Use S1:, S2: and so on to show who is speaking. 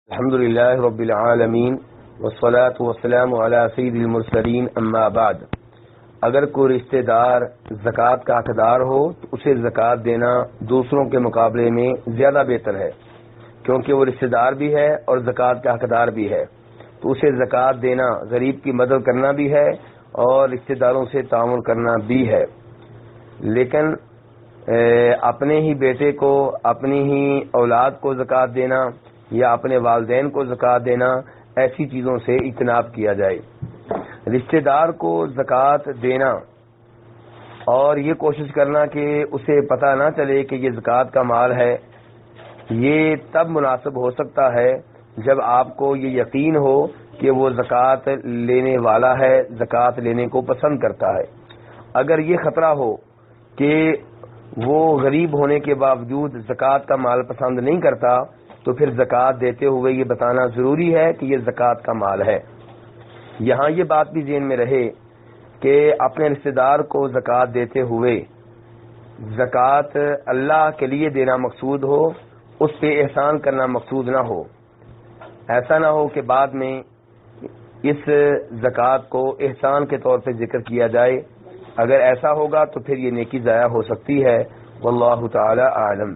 S1: الحمد للہ رب العالمین والصلاة والسلام علی سید المرسلین اما بعد۔ اگر کوئی رشتہ دار زکوٰۃ کا حقدار ہو تو اسے زکوٰۃ دینا دوسروں کے مقابلے میں زیادہ بہتر ہے، کیونکہ وہ رشتہ دار بھی ہے اور زکوٰۃ کا حقدار بھی ہے، تو اسے زکوٰۃ دینا غریب کی مدد کرنا بھی ہے اور رشتہ داروں سے تعاون کرنا بھی ہے۔ لیکن اپنے ہی بیٹے کو، اپنی ہی اولاد کو زکوٰۃ دینا یا اپنے والدین کو زکوٰۃ دینا، ایسی چیزوں سے اجتناب کیا جائے۔ رشتہ دار کو زکوٰۃ دینا اور یہ کوشش کرنا کہ اسے پتہ نہ چلے کہ یہ زکوٰۃ کا مال ہے، یہ تب مناسب ہو سکتا ہے جب آپ کو یہ یقین ہو کہ وہ زکوٰۃ لینے والا ہے، زکوٰۃ لینے کو پسند کرتا ہے۔ اگر یہ خطرہ ہو کہ وہ غریب ہونے کے باوجود زکوٰۃ کا مال پسند نہیں کرتا، تو پھر زکوٰۃ دیتے ہوئے یہ بتانا ضروری ہے کہ یہ زکوٰۃ کا مال ہے۔ یہاں یہ بات بھی ذہن میں رہے کہ اپنے رشتہ دار کو زکوٰۃ دیتے ہوئے زکوٰۃ اللہ کے لیے دینا مقصود ہو، اس پہ احسان کرنا مقصود نہ ہو۔ ایسا نہ ہو کہ بعد میں اس زکوٰۃ کو احسان کے طور پہ ذکر کیا جائے۔ اگر ایسا ہوگا تو پھر یہ نیکی ضائع ہو سکتی ہے۔ واللہ تعالی اعلم۔